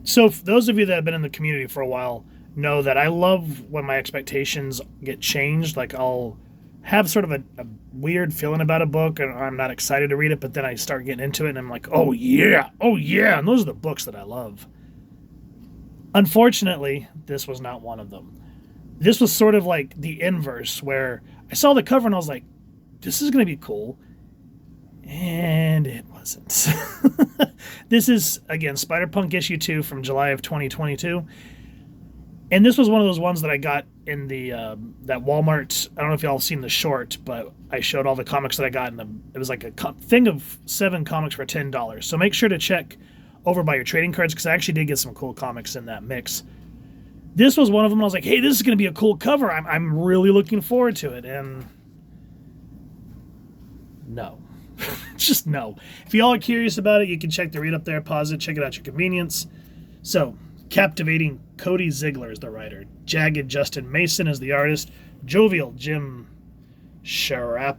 So those of you that have been in the community for a while know that I love when my expectations get changed. Like I'll have sort of a weird feeling about a book and I'm not excited to read it, but then I start getting into it and I'm like, oh yeah, and those are the books that I love. Unfortunately, this was not one of them. This was sort of like the inverse, where I saw the cover and I was like, this is going to be cool. And it wasn't. This is, again, Spider-Punk issue 2 from July of 2022. And this was one of those ones that I got in the that Walmart. I don't know if y'all have seen the short, but I showed all the comics that I got in them. It was like a thing of 7 comics for $10. So make sure to check over by your trading cards, because I actually did get some cool comics in that mix. This was one of them. I was like, hey, this is going to be a cool cover. I'm really looking forward to it. And no. Just no. If y'all are curious about it, you can check the read up there, pause it, check it out at your convenience. So, captivating Cody Ziegler is the writer. Jagged Justin Mason is the artist. Jovial Jim Sharap.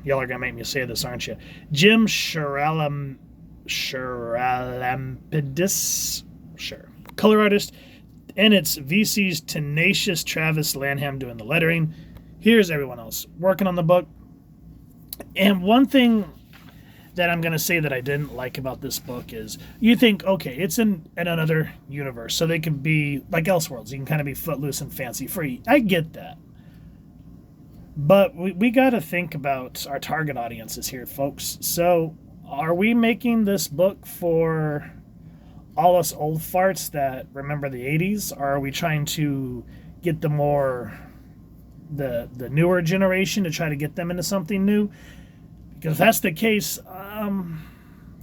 Y'all are going to make me say this, aren't you? Jim Sharampidis. Sure. Color artist. And it's VC's tenacious Travis Lanham doing the lettering. Here's everyone else working on the book. And one thing that I'm going to say that I didn't like about this book is, you think, okay, it's in another universe, so they can be like Elseworlds. You can kind of be footloose and fancy free. I get that. But we got to think about our target audiences here, folks. So are we making this book for all us old farts that remember the 80s? Or are we trying to get the newer generation to try to get them into something new? Because if that's the case,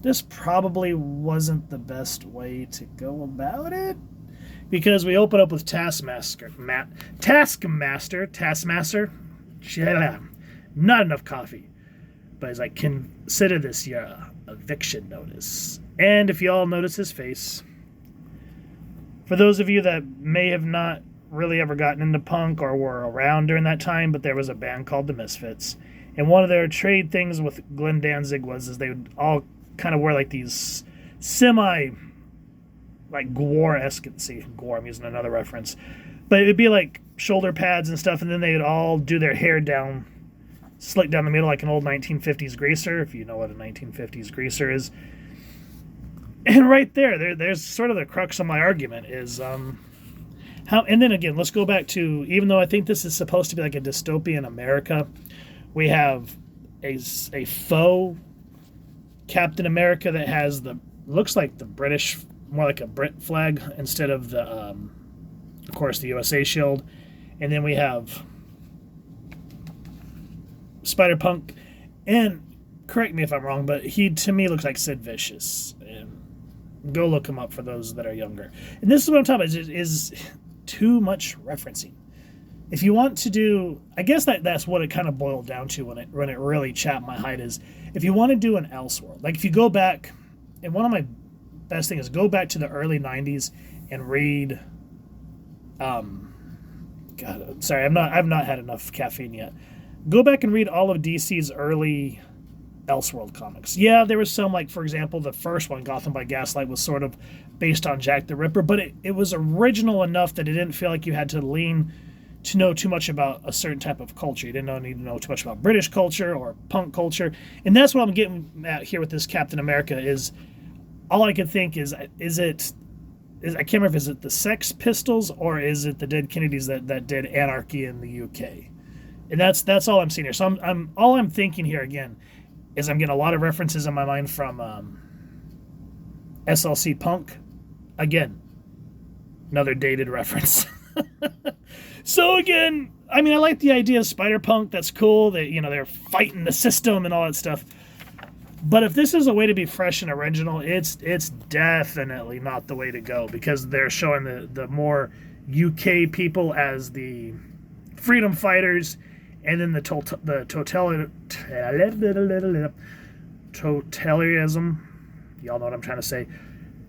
this probably wasn't the best way to go about it. Because we open up with Taskmaster. Not enough coffee. But he's like, consider this your eviction notice. And if you all notice his face, for those of you that may have not really ever gotten into punk or were around during that time, but there was a band called the Misfits. And one of their trade things with Glenn Danzig is they would all kind of wear like these like Gwar-esque, see, Gwar, I'm using another reference, but it'd be like shoulder pads and stuff, and then they'd all do their hair down, slick down the middle like an old 1950s greaser, if you know what a 1950s greaser is. And right there's sort of the crux of my argument is, how, and then again, let's go back to, even though I think this is supposed to be like a dystopian America, we have a faux Captain America that has looks like the British, more like a Brit flag instead of the, of course, the USA shield. And then we have Spider-Punk, and correct me if I'm wrong, but he, to me, looks like Sid Vicious. And go look him up for those that are younger. And this is what I'm talking about, is too much referencing. If you want to do, I guess that's what it kind of boiled down to when it really chapped my hide, is if you want to do an Elseworld, like if you go back, and one of my best things is go back to the early 90s and read, God, sorry, I've not had enough caffeine yet. Go back and read all of DC's early Elseworld comics. Yeah, there was some, like, for example, the first one, Gotham by Gaslight, was sort of based on Jack the Ripper, but it was original enough that it didn't feel like you had to lean to know too much about a certain type of culture. You didn't need to know too much about British culture or punk culture. And that's what I'm getting at here with this Captain America, is all I could think is I can't remember if is it the Sex Pistols or is it the Dead Kennedys that did Anarchy in the UK. And that's all I'm seeing here. So I'm thinking here again is I'm getting a lot of references in my mind from SLC Punk. Again, another dated reference. So again, I mean, I like the idea of Spider-Punk. That's cool. They're fighting the system and all that stuff. But if this is a way to be fresh and original, it's definitely not the way to go, because they're showing the more UK people as the freedom fighters, and then the totalitarianism, y'all know what I'm trying to say,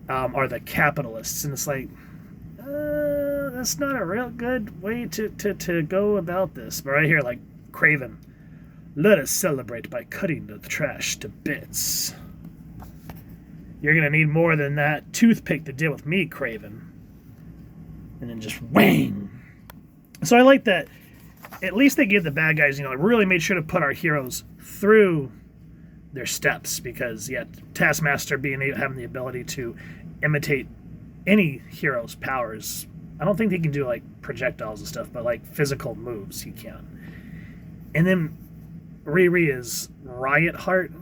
are the capitalists. And it's like, that's not a real good way to go about this. But right here, like Craven, let us celebrate by cutting the trash to bits. You're going to need more than that toothpick to deal with me, Craven. And then just whang. So I like that. At least they gave the bad guys, really made sure to put our heroes through their steps, because Taskmaster having the ability to imitate any hero's powers. I don't think he can do like projectiles and stuff, but like physical moves he can. And then Riri is Riot Heart.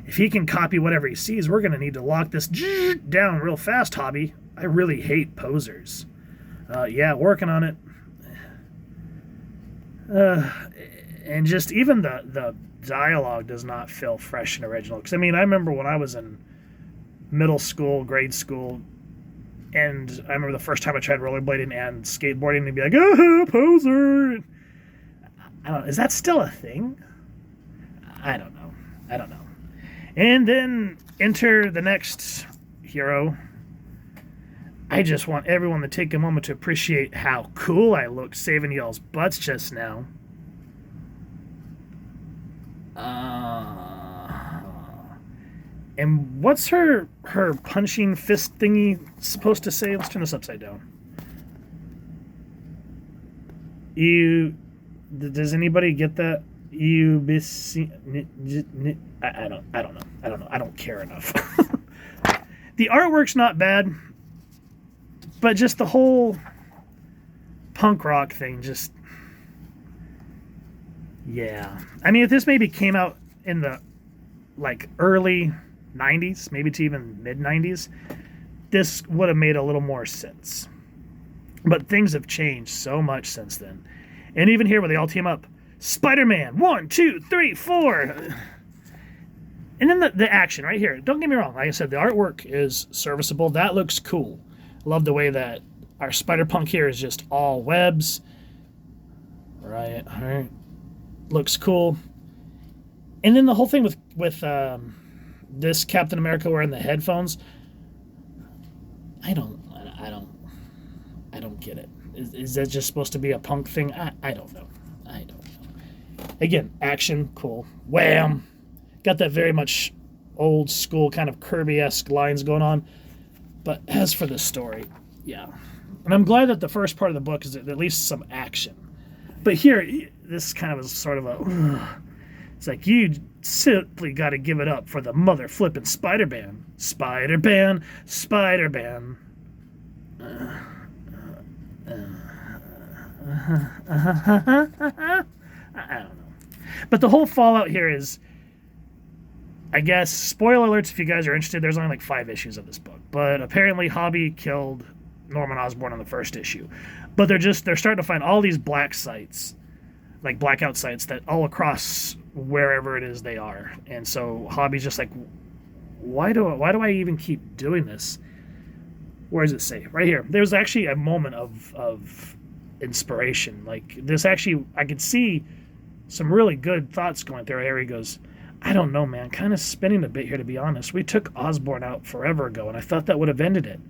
If he can copy whatever he sees, we're going to need to lock this down real fast, Hobby. I really hate posers. Working on it. And just even the dialogue does not feel fresh and original. Because, I remember when I was in middle school, grade school, and I remember the first time I tried rollerblading and skateboarding, and be like, poser. I don't know. Is that still a thing? I don't know. And then enter the next hero. I just want everyone to take a moment to appreciate how cool I looked saving y'all's butts just now. And what's her punching fist thingy supposed to say? Let's turn this upside down. Does anybody get that? I don't know. I don't care enough. The artwork's not bad, but just the whole punk rock thing, just if this maybe came out in the early 90s, maybe to even mid 90s, this would have made a little more sense. But things have changed so much since then. And even here where they all team up, Spider-Man, 1, 2, 3, 4. And then the action right here. Don't get me wrong. Like I said, the artwork is serviceable. That looks cool. Love the way that our Spider-Punk here is just all webs. Right. All right. Looks cool. And then the whole thing with this Captain America wearing the headphones. I don't get it. Is that just supposed to be a punk thing? I don't know. Again, action, cool. Wham! Got that very much old school kind of Kirby-esque lines going on. But as for the story, And I'm glad that the first part of the book is at least some action. But here, this kind of is sort of a... It's like, you simply got to give it up for the mother-flipping Spider-Man. Spider-Man. I don't know. But the whole fallout here is, I guess, spoiler alerts if you guys are interested, there's only 5 issues of this book. But apparently Hobby killed Norman Osborn on the first issue. But they're starting to find all these black sites, like blackout sites, that all across wherever it is they are. And so Hobby's just like, why do I even keep doing this? Where does it say? Right here. There's actually a moment of inspiration. Like this actually, I could see some really good thoughts going through. Here he goes, I don't know, man. Kind of spinning a bit here, to be honest. We took Osborn out forever ago, and I thought that would have ended it.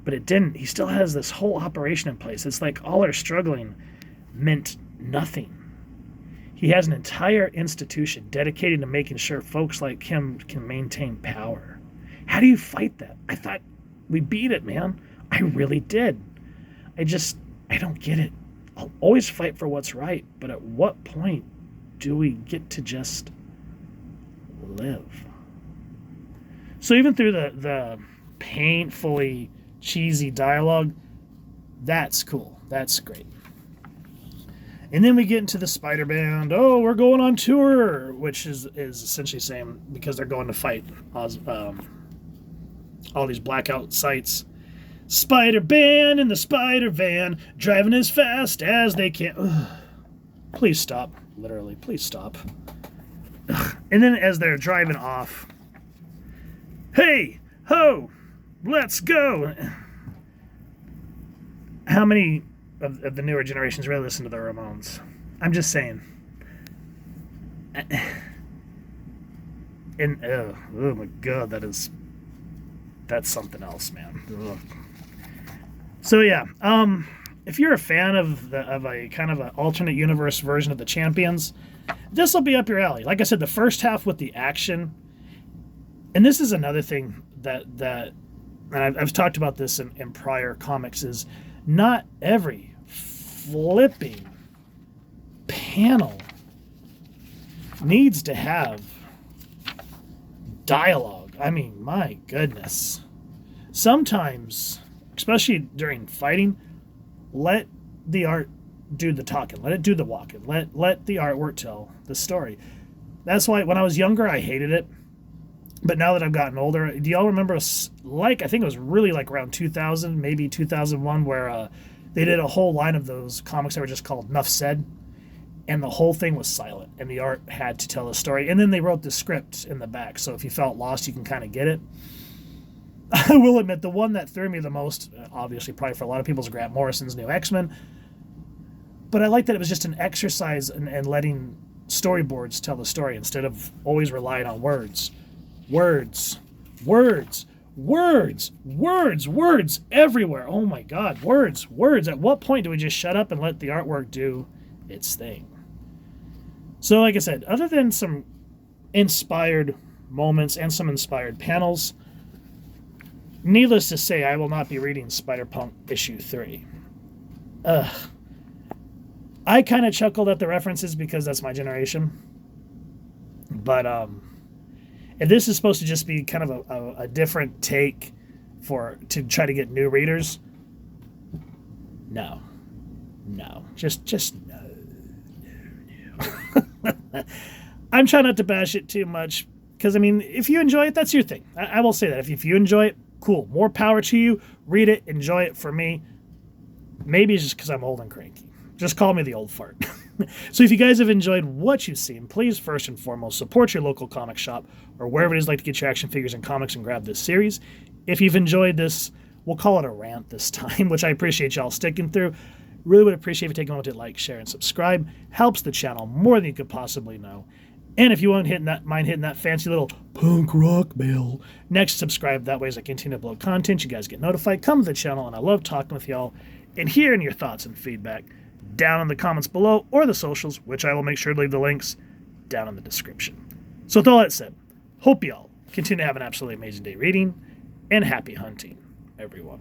But it didn't. He still has this whole operation in place. It's like all our struggling meant nothing. He has an entire institution dedicated to making sure folks like him can maintain power. How do you fight that? I thought we beat it, man. I really did. I don't get it. I'll always fight for what's right, but at what point do we get to just live? So even through the painfully cheesy dialogue, that's cool. That's great. And then we get into the Spider Band. Oh, we're going on tour, which is essentially saying because they're going to fight all these blackout sites. Spider Band in the Spider Van, driving as fast as they can. Ugh. Please stop. Literally, please stop. Ugh. And then as they're driving off, hey, ho, let's go. How many of the newer generations really listen to the Ramones? I'm just saying. And oh my god, that's something else, man. Ugh. So yeah, if you're a fan of a kind of an alternate universe version of the Champions, this will be up your alley. Like I said, the first half with the action And this is another thing that and I've talked about this in prior comics, is not every flipping panel needs to have dialogue. I mean, my goodness. Sometimes, especially during fighting, let the art do the talking. Let it do the walking. Let the artwork tell the story. That's why when I was younger, I hated it. But now that I've gotten older, do y'all remember, I think it was really like around 2000, maybe 2001, where they did a whole line of those comics that were just called Nuff Said, and the whole thing was silent, and the art had to tell a story. And then they wrote the script in the back, so if you felt lost, you can kind of get it. I will admit, the one that threw me the most, obviously probably for a lot of people, is Grant Morrison's New X-Men. But I like that it was just an exercise in letting storyboards tell the story instead of always relying on words. Words, words, words, words, words everywhere. Oh my God, words, words. At what point do we just shut up and let the artwork do its thing? So like I said, other than some inspired moments and some inspired panels, needless to say, I will not be reading Spider-Punk issue 3. I kind of chuckled at the references because that's my generation. But if this is supposed to just be kind of a different take to try to get new readers, no, just no. I'm trying not to bash it too much because, I mean, if you enjoy it, that's your thing. I will say that. If you enjoy it, cool. More power to you. Read it. Enjoy it. For me, maybe it's just because I'm old and cranky. Just call me the old fart. So if you guys have enjoyed what you've seen, please first and foremost support your local comic shop or wherever it is like to get your action figures and comics and grab this series. If you've enjoyed this, we'll call it a rant this time, which I appreciate y'all sticking through. Really would appreciate if you take a moment to like, share, and subscribe. Helps the channel more than you could possibly know. And if you mind hitting that fancy little punk rock bell next to subscribe, that way as I continue to upload content, you guys get notified. Come to the channel, and I love talking with y'all and hearing your thoughts and feedback down in the comments below or the socials, which I will make sure to leave the links down in the description. So with all that said, hope y'all continue to have an absolutely amazing day reading, and happy hunting, everyone.